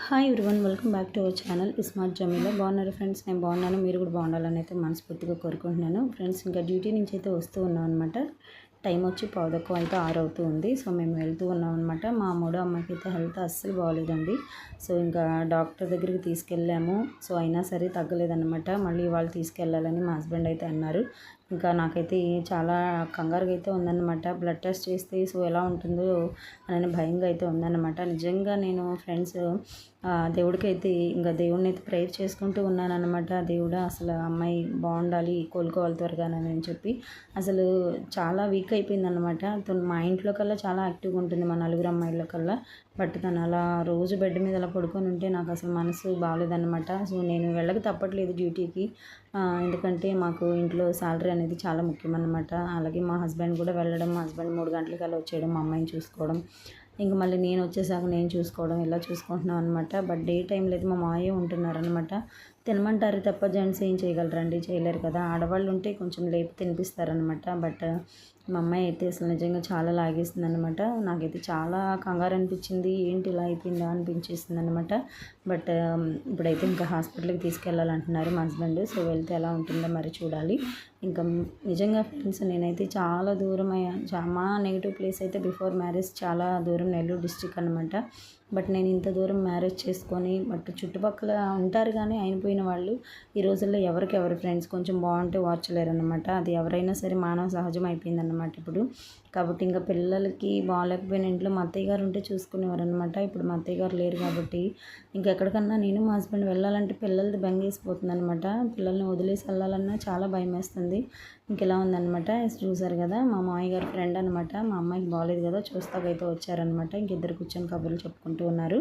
Hi everyone, welcome back to our channel smart Jamila. బాగున్నారు friends? నేను బాగున్నాను, మీరు కూడా బాగుండాలని అయితే మనస్ఫూర్తిగా కోరుకుంటున్నాను. ఫ్రెండ్స్, ఇంకా డ్యూటీ నుంచి అయితే వస్తూ ఉన్నాం అనమాట. టైం వచ్చి 5:15 అయితే 6 అవుతూ ఉంది. సో మేము వెళ్తూ ఉన్నాం అనమాట. మా మూడో అమ్మాయికి అయితే హెల్త్ అస్సలు బాగోలేదండి. సో ఇంకా డాక్టర్ దగ్గరికి తీసుకెళ్ళాము. సో అయినా సరే తగ్గలేదన్నమాట. మళ్ళీ వాళ్ళు తీసుకెళ్ళాలని మా హస్బెండ్ అయితే అన్నారు. ఇంకా నాకైతే చాలా కంగారుగా అయితే ఉందన్నమాట. బ్లడ్ టెస్ట్ చేస్తే సో ఎలా ఉంటుందో అని భయంగా అయితే ఉందన్నమాట. నిజంగా నేను ఫ్రెండ్స్ దేవుడికైతే ఇంకా దేవుడిని అయితే ప్రేయర్ చేసుకుంటూ ఉన్నానన్నమాట. దేవుడా, అసలు అమ్మాయి బాగుండాలి, కోలుకోవాలి త్వరగానని చెప్పి. అసలు చాలా వీక్ అయిపోయిందన్నమాట. తను మా ఇంట్లో కల్లా చాలా యాక్టివ్గా ఉంటుంది, మా నలుగురు అమ్మాయిల కల్లా. బట్ తను అలా రోజు బెడ్ మీద అలా పడుకొని ఉంటే నాకు అసలు మనసు బాగాలేదన్నమాట. సో నేను వెళ్ళక తప్పట్లేదు డ్యూటీకి. ఎందుకంటే మాకు ఇంట్లో శాలరీ అనేది చాలా ముఖ్యమన్నమాట. అలాగే మా హస్బెండ్ కూడా వెళ్ళడం, మా హస్బెండ్ 3 గంటలకి అలా వచ్చేయడం, మా అమ్మాయిని చూసుకోవడం, ఇంక మళ్ళీ నేను వచ్చేసాక నేను చూసుకోవడం, ఇలా చూసుకుంటున్నాం అనమాట. బట్ డే టైంలో అయితే మా మావయ్య ఉంటున్నారనమాట. తినమంటారు తప్ప జెంట్స్ ఏం చేయగలరండి? చేయలేరు కదా. ఆడవాళ్ళు ఉంటే కొంచెం లేపు తినిపిస్తారనమాట. బట్ మా అమ్మాయి అయితే అసలు నిజంగా చాలా లాగేస్తుంది అనమాట. నాకైతే చాలా కంగారు అనిపించింది. ఏంటి ఇలా అయిపోయిందా అనిపించేసింది అనమాట. బట్ ఇప్పుడైతే ఇంకా హాస్పిటల్కి తీసుకెళ్ళాలంటున్నారు మా హస్బెండ్. సో వెళ్తే ఎలా ఉంటుందో మరి చూడాలి. ఇంకా నిజంగా ఫ్రెండ్స్, నేనైతే చాలా దూరం మా నెగిటివ్ ప్లేస్ అయితే బిఫోర్ మ్యారేజ్ చాలా దూరం, నెల్లూరు డిస్ట్రిక్ట్ అనమాట. బట్ నేను ఇంత దూరం మ్యారేజ్ చేసుకొని, బట్ చుట్టుపక్కల ఉంటారు కానీ అయిపోయిన వాళ్ళు ఈ రోజుల్లో ఎవరికెవరు ఫ్రెండ్స్ కొంచెం బాగుంటే ఓర్చలేరు అనమాట. అది ఎవరైనా సరే మానవ సహజం అయిపోయిందన్నమాట ఇప్పుడు. కాబట్టి ఇంకా పిల్లలకి బాగాలేకపోయిన ఇంట్లో మా అత్తయ్య గారు ఉంటే చూసుకునేవారు అనమాట. ఇప్పుడు మా అత్తయ్య గారు లేరు కాబట్టి ఇంకెక్కడికన్నా నేను మా హస్బెండ్ వెళ్ళాలంటే పిల్లలది బెంగేసిపోతుంది అనమాట. పిల్లల్ని వదిలేసి వెళ్ళాలన్నా చాలా భయం వేస్తుంది. ఇంకెలా ఉందనమాట. చూసారు కదా, మా మామయ్య గారి ఫ్రెండ్ అనమాట. మా అమ్మాయికి బాగాలేదు కదా, చూస్తాకైతే వచ్చారనమాట. ఇంకిద్దరు కూర్చొని కబుర్లు చెప్పుకుంటూ ఉన్నారు.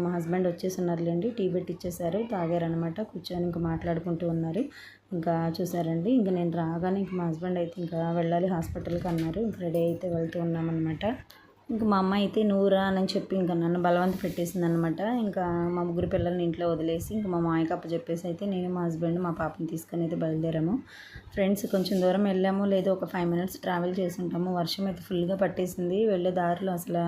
మా హస్బెండ్ వచ్చేసి ఉన్నారులేండి, టీ పెట్టి ఇచ్చేసారు, తాగారనమాట. కూర్చొని ఇంకా మాట్లాడుకుంటూ ఉన్నారు. ఇంకా చూసారండి, ఇంకా నేను రాగానే ఇంక మా హస్బెండ్ అయితే ఇంకా వెళ్ళాలి హాస్పిటల్కి అన్నారు. ఇంక రెడీ అయితే వెళ్తూ ఉన్నామన్నమాట. ఇంకా మా అమ్మ అయితే నువ్వు రా అని చెప్పి ఇంకా నన్ను బలవంత పెట్టేసింది అనమాట. ఇంకా మా ముగ్గురు పిల్లల్ని ఇంట్లో వదిలేసి ఇంకా మా మామయ్యకి అప్పచెప్పేసి అయితే నేను, మా హస్బెండ్, మా పాపని తీసుకొని అయితే బయలుదేరాము. ఫ్రెండ్స్, కొంచెం దూరం వెళ్ళాము, లేదో ఒక 5 మినిట్స్ ట్రావెల్ చేసి ఉంటాము. వర్షం అయితే ఫుల్గా పట్టేసింది. వెళ్ళే దారిలో అసలు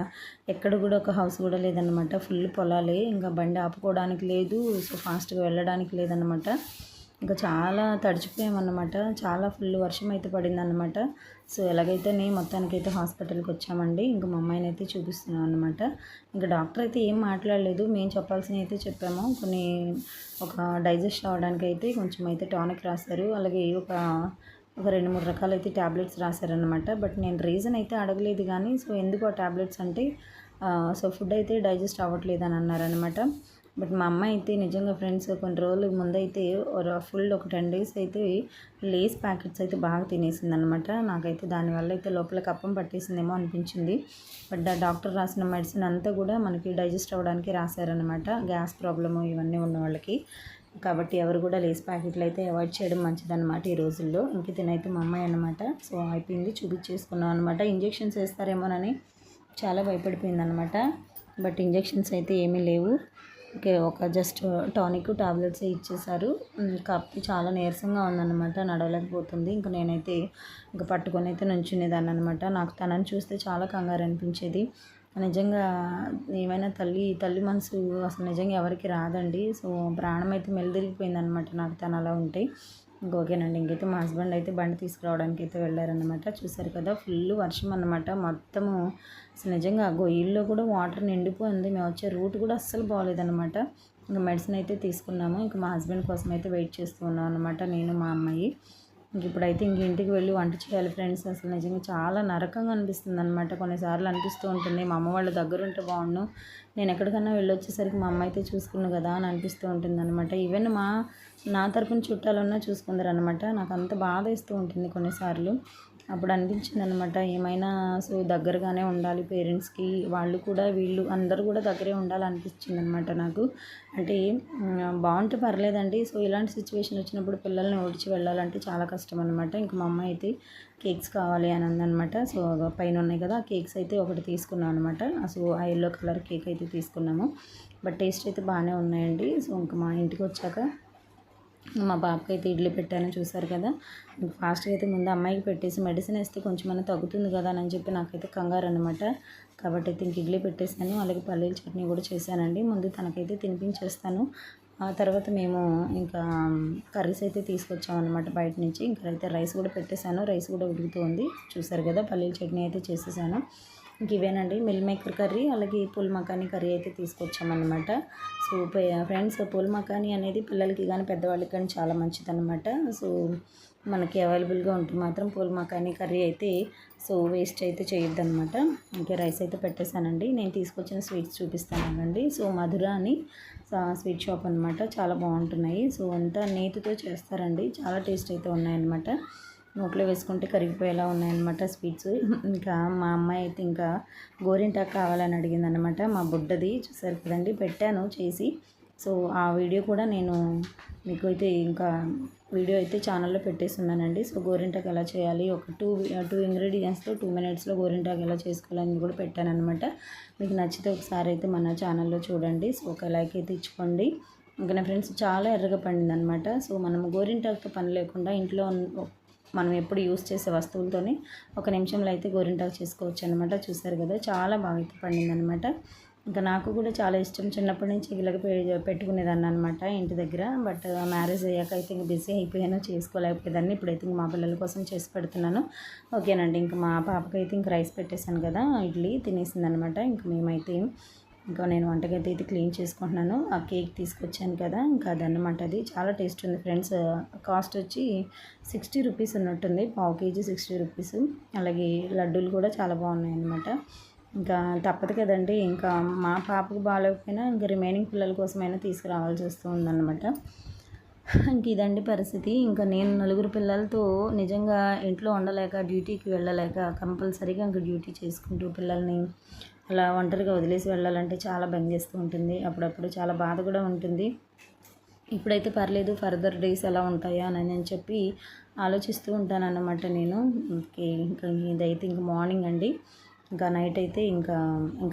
ఎక్కడ కూడా ఒక హౌస్ కూడా లేదనమాట. ఫుల్ పొలాలే, ఇంకా బండి ఆపుకోవడానికి లేదు, సో ఫాస్ట్గా వెళ్ళడానికి లేదనమాట. ఇంకా చాలా తడిచిపోయామన్నమాట. చాలా ఫుల్ వర్షం అయితే పడిందన్నమాట. సో ఎలాగైతే మొత్తానికైతే హాస్పిటల్కి వచ్చామండి. ఇంకా మా అమ్మాయిని అయితే చూపిస్తున్నాం అనమాట. ఇంకా డాక్టర్ అయితే ఏం మాట్లాడలేదు, మేము చెప్పాల్సినవి అయితే చెప్పాము. ఒక డైజెస్ట్ అవ్వడానికి అయితే కొంచెం అయితే టానిక్ రాశారు. అలాగే ఒక 2-3 రకాలైతే ట్యాబ్లెట్స్ రాశారనమాట. బట్ నేను రీజన్ అయితే అడగలేదు కానీ, సో ఎందుకు ఆ ట్యాబ్లెట్స్ అంటే సో ఫుడ్ అయితే డైజెస్ట్ అవ్వట్లేదు అని అన్నారనమాట. బట్ మా అమ్మ అయితే నిజంగా ఫ్రెండ్స్ కొన్ని రోజుల ముందైతే ఫుల్ ఒక 10 డేస్ అయితే లేస్ ప్యాకెట్స్ అయితే బాగా తినేసింది అనమాట. నాకైతే దానివల్ల అయితే లోపల కప్పం పట్టేసిందేమో అనిపించింది. బట్ డాక్టర్ రాసిన మెడిసిన్ అంతా కూడా మనకి డైజెస్ట్ అవ్వడానికి రాశారనమాట, గ్యాస్ ప్రాబ్లము ఇవన్నీ ఉన్న వాళ్ళకి. కాబట్టి ఎవరు కూడా లేస్ ప్యాకెట్లు అయితే అవాయిడ్ చేయడం మంచిదన్నమాట ఈ రోజుల్లో. ఇంక తినైతే మా అమ్మాయి అనమాట. సో అయిపోయింది, చూపించేసుకున్నాం అనమాట. ఇంజెక్షన్స్ వేస్తారేమోనని చాలా భయపడిపోయింది అనమాట. బట్ ఇంజెక్షన్స్ అయితే ఏమీ లేవు. ఓకే, ఒక జస్ట్ టానిక్ టాబ్లెట్స్ ఇచ్చేసారు. కాకపోతే చాలా నీరసంగా ఉందన్నమాట, నడవలేకపోతుంది. ఇంకా నేనైతే ఇంకా పట్టుకొని అయితే నుంచునేదాన్ని అనమాట. నాకు తనని చూస్తే చాలా కంగారు అనిపించేది. నిజంగా ఏమైనా తల్లి మనసు అసలు నిజంగా ఎవరికి రాదండి. సో ప్రాణం అయితే మెలిదిరిగిపోయిందనమాట నాకు తను అలా ఉంటే. ఓకేనండి, ఇంకైతే మా హస్బెండ్ అయితే బండి తీసుకురావడానికి అయితే వెళ్ళారనమాట. చూసారు కదా, ఫుల్ వర్షం అనమాట. మొత్తము అసలు నిజంగా గొయ్యిల్లో కూడా వాటర్ నిండిపోయింది. మేము వచ్చే రూట్ కూడా అస్సలు బాగోలేదనమాట. ఇంకా మెడిసిన్ అయితే తీసుకున్నాము. ఇంకా మా హస్బెండ్ కోసం అయితే వెయిట్ చేస్తూ ఉన్నాం అనమాట, నేను మా అమ్మాయి. ఇప్పుడైతే ఇంటికి వెళ్ళి వంట చేయాలి ఫ్రెండ్స్. అసలు నిజంగా చాలా నరకంగా అనిపిస్తుంది అనమాట. కొన్నిసార్లు అనిపిస్తూ ఉంటుంది, మా అమ్మ వాళ్ళ దగ్గర ఉంటే బాగుండు, నేను ఎక్కడికన్నా వెళ్ళొచ్చేసరికి మా అమ్మ అయితే చూసుకున్నా కదా అని అనిపిస్తూ ఉంటుంది అనమాట. ఈవెన్ నా తరపున చుట్టాలున్నా చూసుకుందరు అనమాట. నాకు అంత బాధ వేస్తూ ఉంటుంది కొన్నిసార్లు. అప్పుడు అనిపించింది అనమాట, ఏమైనా సో దగ్గరగానే ఉండాలి పేరెంట్స్కి, వాళ్ళు కూడా వీళ్ళు అందరూ కూడా దగ్గరే ఉండాలనిపించింది అనమాట నాకు. అంటే బాగుంటే పర్లేదండి. సో ఇలాంటి సిచ్యువేషన్ వచ్చినప్పుడు పిల్లల్ని ఓడిచి వెళ్ళాలంటే చాలా కష్టం అనమాట. ఇంక మా అమ్మ అయితే కేక్స్ కావాలి అని అందనమాట. సో పైన ఉన్నాయి కదా, ఆ కేక్స్ అయితే ఒకటి తీసుకున్నాం అనమాట. సో ఆ ఎల్లో కలర్ కేక్ అయితే తీసుకున్నాము. బట్ టేస్ట్ అయితే బాగానే ఉన్నాయండి. సో ఇంకా మా ఇంటికి వచ్చాక మా పాపకి అయితే ఇడ్లీ పెట్టాను, చూసారు కదా. ఫాస్ట్గా అయితే ముందు అమ్మాయికి పెట్టేసి మెడిసిన్ వేస్తే కొంచెం తగ్గుతుంది కదా అని చెప్పి నాకైతే కంగారు అనమాట. కాబట్టి అయితే ఇంక ఇడ్లీ పెట్టేసాను. అలాగే పల్లీల చట్నీ కూడా చేశానండి. ముందు తనకైతే తినిపించేస్తాను. ఆ తర్వాత మేము ఇంకా కర్రీస్ అయితే తీసుకొచ్చామన్నమాట బయట నుంచి. ఇంకా అయితే రైస్ కూడా పెట్టేశాను. రైస్ కూడా ఉడుకుతూ ఉంది. చూసారు కదా, పల్లీల చట్నీ అయితే చేసేసాను. ఇంక ఇవేనండి మిల్ మేకర్ కర్రీ, అలాగే పూల్ మకానీ కర్రీ అయితే తీసుకొచ్చామన్నమాట. సో ఫ్రెండ్స్, పూల్ మకానీ అనేది పిల్లలకి కానీ పెద్దవాళ్ళకి కానీ చాలా మంచిదన్నమాట. సో మనకి అవైలబుల్గా ఉంటుంది మాత్రం పూల్ మకానీ కర్రీ అయితే సో వేస్ట్ అయితే చేయొద్దన్నమాట. ఇంకా రైస్ అయితే పెట్టేశానండి. నేను తీసుకొచ్చిన స్వీట్స్ చూపిస్తానండి. సో మధుర అని స్వీట్ షాప్ అనమాట, చాలా బాగుంటున్నాయి. సో అంతా నేతితో చేస్తారండి, చాలా టేస్ట్ అయితే ఉన్నాయన్నమాట. నోట్లో వేసుకుంటే కరిగిపోయేలా ఉన్నాయన్నమాట స్వీట్స్. ఇంకా మా అమ్మాయి అయితే ఇంకా గోరింటాకు కావాలని అడిగిందనమాట. మా బుడ్డది చూసారు కదండి, పెట్టాను చేసి. సో ఆ వీడియో కూడా నేను మీకు అయితే ఇంకా వీడియో అయితే ఛానల్లో పెట్టేస్తున్నానండి. సో గోరింటాకు ఎలా చేయాలి, ఒక టూ ఇంగ్రీడియంట్స్తో 2 మినిట్స్లో గోరింటాకు ఎలా చేసుకోవాలని కూడా పెట్టానమాట. మీకు నచ్చితే ఒకసారి అయితే మన ఛానల్లో చూడండి. సో ఒక లైక్ అయితే ఇచ్చుకోండి. ఇంకా నా ఫ్రెండ్స్, చాలా ఎర్రగా పండిందనమాట. సో మనం గోరింటాకుతో పని లేకుండా ఇంట్లో మనం ఎప్పుడు యూస్ చేసే వస్తువులతోనే 1 నిమిషంలో అయితే గోరింటాకు చేసుకోవచ్చు అనమాట. చూసారు కదా, చాలా బాగా అయితే పండిందనమాట. ఇంకా నాకు కూడా చాలా ఇష్టం, చిన్నప్పటి నుంచి ఇలాగ పెట్టుకునేదాన్ని అనమాట ఇంటి దగ్గర. బట్ మ్యారేజ్ అయ్యాక అయితే ఇంక బిజీ అయిపోయాను, చేసుకోలేకపోయేదాన్ని. ఇప్పుడైతే ఇంక మా పిల్లల కోసం చేసి పెడుతున్నాను. ఓకేనండి, ఇంకా మా పాపకైతే ఇంక రైస్ పెట్టేశాను కదా, ఇడ్లీ తినేసిందనమాట. ఇంక మేమైతే ఇంకా నేను వంటగది అయితే క్లీన్ చేసుకుంటున్నాను. ఆ కేక్ తీసుకొచ్చాను కదా, ఇంకా అదన్నమాట. అది చాలా టేస్ట్ ఉంది ఫ్రెండ్స్. కాస్ట్ వచ్చి 60 రూపీస్ ఉన్నట్టుంది, పావు కేజీ 60 రూపీస్. అలాగే లడ్డూలు కూడా చాలా బాగున్నాయి అన్నమాట. ఇంకా తప్పదు కదండి, ఇంకా మా పాపకు బాగాలేకపోయినా ఇంకా రిమైనింగ్ పిల్లల కోసమైనా తీసుకురావాల్సి వస్తూ ఉందన్నమాట. ఇంక ఇదండి పరిస్థితి. ఇంకా నేను 4 పిల్లలతో నిజంగా ఇంట్లో ఉండలేక, డ్యూటీకి వెళ్ళలేక, కంపల్సరీగా ఇంక డ్యూటీ చేసుకుంటూ పిల్లల్ని అలా ఒంటరిగా వదిలేసి వెళ్ళాలంటే చాలా బెంగేస్తూ ఉంటుంది. అప్పుడప్పుడు చాలా బాధ కూడా ఉంటుంది. ఇప్పుడైతే పర్లేదు, ఫర్దర్ డేస్ ఎలా ఉంటాయా అని చెప్పి ఆలోచిస్తూ ఉంటానన్నమాట నేను. ఇంకా ఇదైతే ఇంక మార్నింగ్ అండి. ఇంకా నైట్ అయితే ఇంకా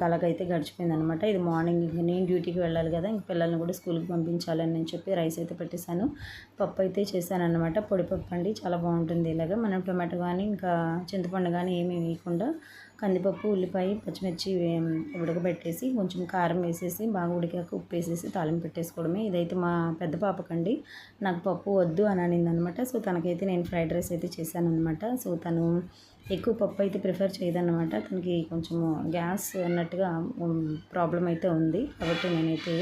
అలాగైతే గడిచిపోయింది అనమాట. ఇది మార్నింగ్ ఇంక నేను డ్యూటీకి వెళ్ళాలి కదా, ఇంక పిల్లల్ని కూడా స్కూల్కి పంపించాలని నేను చెప్పి రైస్ అయితే పెట్టేశాను. పప్పు అయితే చేశాను అనమాట. పొడిపప్పు అండి, చాలా బాగుంటుంది. ఇలాగ మనం టొమాటో కానీ ఇంకా చింతపండు కానీ ఏమీ వేయకుండా కందిపప్పు, ఉల్లిపాయ, పచ్చిమిర్చి ఉడకబెట్టేసి కొంచెం కారం వేసేసి బాగా ఉడికాక ఉప్పు వేసేసి తాలింపు పెట్టేసుకోవడమే. ఇదైతే మా పెద్ద పాపకండి, నాకు పప్పు వద్దు అని అనింది అనమాట. సో తనకైతే నేను ఫ్రైడ్ రైస్ అయితే చేశాను అనమాట. సో తను ఎక్కువ పప్పు అయితే ప్రిఫర్ చేయదన్నమాట. తనకి కొంచెము గ్యాస్ అన్నట్టుగా ప్రాబ్లం అయితే ఉంది, కాబట్టి నేనైతే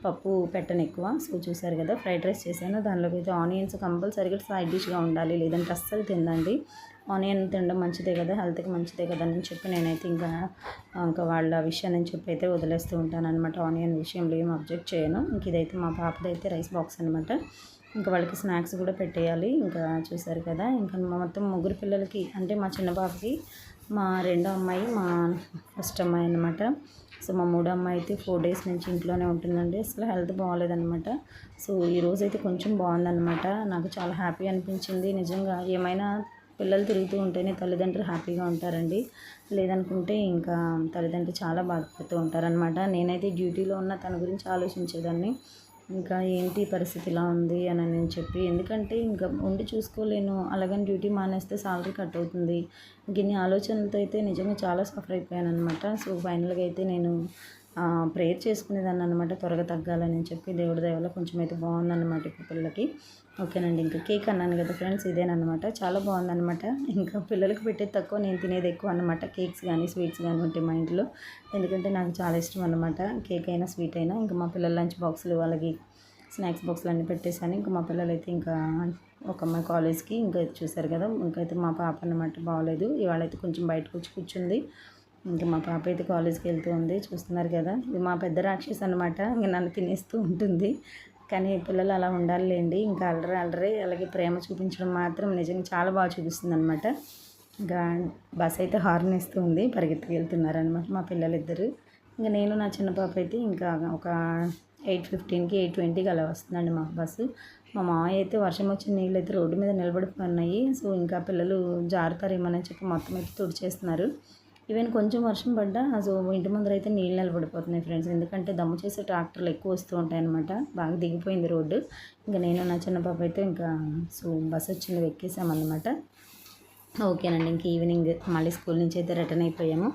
పప్పు పెట్టను ఎక్కువ. సో చూసారు కదా, ఫ్రైడ్ రైస్ చేశాను. దానిలోకి అయితే ఆనియన్స్ కంపల్సరీగా సైడ్ డిష్గా ఉండాలి, లేదంటే అస్సలు తిందండి. ఆనియన్ తినడం మంచిదే కదా, హెల్త్కి మంచిదే కదా అని చెప్పి నేనైతే ఇంకా వాళ్ళ విషయాన్ని చెప్పి అయితే వదిలేస్తూ ఉంటాను అనమాట. ఆనియన్ విషయంలో ఏం అబ్జెక్ట్ చేయను. ఇంక ఇదైతే మా పాపదైతే రైస్ బాక్స్ అనమాట. ఇంకా వాళ్ళకి స్నాక్స్ కూడా పెట్టేయాలి. ఇంకా చూసారు కదా, ఇంకా మొత్తం 3 పిల్లలకి, అంటే మా చిన్న పాపకి, మా రెండో అమ్మాయి, మా ఫస్ట్ అమ్మాయి అనమాట. సో మా 3వ అమ్మాయి అయితే 4 డేస్ నుంచి ఇంట్లోనే ఉంటుందండి. అసలు హెల్త్ బాగాలేదనమాట. సో ఈరోజైతే కొంచెం బాగుందన్నమాట. నాకు చాలా హ్యాపీ అనిపించింది నిజంగా. ఏమైనా పిల్లలు తిరుగుతూ ఉంటేనే తల్లిదండ్రులు హ్యాపీగా ఉంటారండి, లేదనుకుంటే ఇంకా తల్లిదండ్రులు చాలా బాధపడుతూ ఉంటారనమాట. నేనైతే డ్యూటీలో ఉన్న తన గురించి ఆలోచించేదాన్ని, ఇంకా ఏంటి పరిస్థితి ఇలా ఉంది అని చెప్పి. ఎందుకంటే ఇంకా ఉండి చూసుకోలేను, అలాగని డ్యూటీ మానేస్తే సాలరీ కట్ అవుతుంది. ఇన్ని ఆలోచనలతో అయితే నిజంగా చాలా సఫర్ అయిపోయాను అనమాట. సో ఫైనల్గా అయితే నేను ప్రేయర్ చేసుకునేదాన్ని అనమాట, త్వరగా తగ్గాలని చెప్పి. దేవుడి దయ వల్ల కొంచెం అయితే బాగుందన్నమాట ఇప్పుడు పిల్లలకి. ఓకేనండి, ఇంకా కేక్ అన్నాను కదా ఫ్రెండ్స్, ఇదేనమాట. చాలా బాగుందన్నమాట. ఇంకా పిల్లలకి పెట్టేది తక్కువ, నేను తినేది ఎక్కువ అనమాట. కేక్స్ కానీ స్వీట్స్ కానీ ఉంటాయి మా ఇంట్లో, ఎందుకంటే నాకు చాలా ఇష్టం అనమాట, కేక్ అయినా స్వీట్ అయినా. ఇంకా మా పిల్లల లంచ్ బాక్సులు, అలాగే స్నాక్స్ బాక్సులు అన్నీ పెట్టేశాను. ఇంకా మా పిల్లలైతే ఇంకా ఒక అమ్మాయి కాలేజ్కి, ఇంకా చూసారు కదా, ఇంకైతే మా పాప అన్నమాట బాగోలేదు, ఇవాళైతే కొంచెం బయటకు వచ్చి కూర్చుంది. ఇంకా మా పాప అయితే కాలేజ్కి వెళ్తూ ఉంది, చూస్తున్నారు కదా. ఇది మా పెద్ద రాక్షసి అనమాట, ఇంకా నన్ను తినేస్తూ ఉంటుంది. కానీ పిల్లలు అలా ఉండాలిలేండి, ఇంకా అల్లరి, అలాగే ప్రేమ చూపించడం మాత్రం నిజంగా చాలా బాగా చూపిస్తుంది అనమాట. ఇంకా బస్ అయితే హార్న్ వేస్తూ ఉంది, పరిగెత్తుకు వెళ్తున్నారనమాట మా పిల్లలిద్దరు. ఇంకా నేను నా చిన్న పాప అయితే ఇంకా ఒక 8:15కి 8:20కి అలా వస్తుందండి మాకు బస్సు. మా మామయ్య అయితే వర్షం వచ్చిన నీళ్ళు అయితే రోడ్డు మీద నిలబడిపోయినాయి. సో ఇంకా పిల్లలు జారుతారేమోనని చెప్పి మొత్తం అయితే తుడిచేస్తున్నారు. ఈవెన్ కొంచెం వర్షం పడ్డా సో ఇంటి ముందర అయితే నీళ్ళు నిలబడిపోతున్నాయి ఫ్రెండ్స్, ఎందుకంటే దమ్ము చేసే ట్రాక్టర్లు ఎక్కువ వస్తూ ఉంటాయన్నమాట. బాగా దిగిపోయింది రోడ్డు. ఇంకా నేను నా చిన్న పాప అయితే ఇంకా సో బస్ వచ్చింది, ఎక్కేసామన్నమాట. ఓకేనండి, ఇంక ఈవినింగ్ మళ్ళీ స్కూల్ నుంచి అయితే రిటర్న్ అయిపోయాము.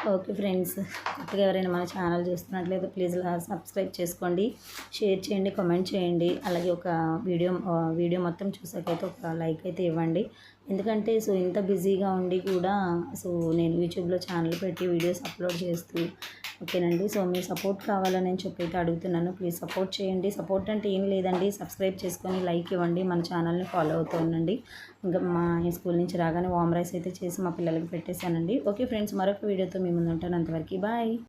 ఓకే ఫ్రెండ్స్, కొత్తగా ఎవరైనా మన ఛానల్ చూస్తున్నట్లయితే ప్లీజ్ సబ్స్క్రైబ్ చేసుకోండి, షేర్ చేయండి, కామెంట్ చేయండి. అలాగే ఒక వీడియో మొత్తం చూసాకైతే ఒక లైక్ అయితే ఇవ్వండి. ఎందుకంటే ఇంత బిజీగా ఉండి కూడా నేను యూట్యూబ్లో ఛానల్ పెట్టి వీడియోస్ అప్లోడ్ చేస్తూ ఓకేనండి. మీ సపోర్ట్ కావాలని చెప్పి అయితే అడుగుతున్నాను. ప్లీజ్ సపోర్ట్ చేయండి. సపోర్ట్ అంటే ఏం లేదండి, సబ్స్క్రైబ్ చేసుకొని లైక్ ఇవ్వండి, మన ఛానల్ని ఫాలో అవుతూ ఉండండి. ఇంకా మా స్కూల్ నుంచి రాగానే వామ్ రైస్ అయితే చేసి మా పిల్లలకి పెట్టేశానండి. ఓకే ఫ్రెండ్స్, మరొక వీడియోతో మీ ముందు ఉంటాను. అంతవరకు బాయ్.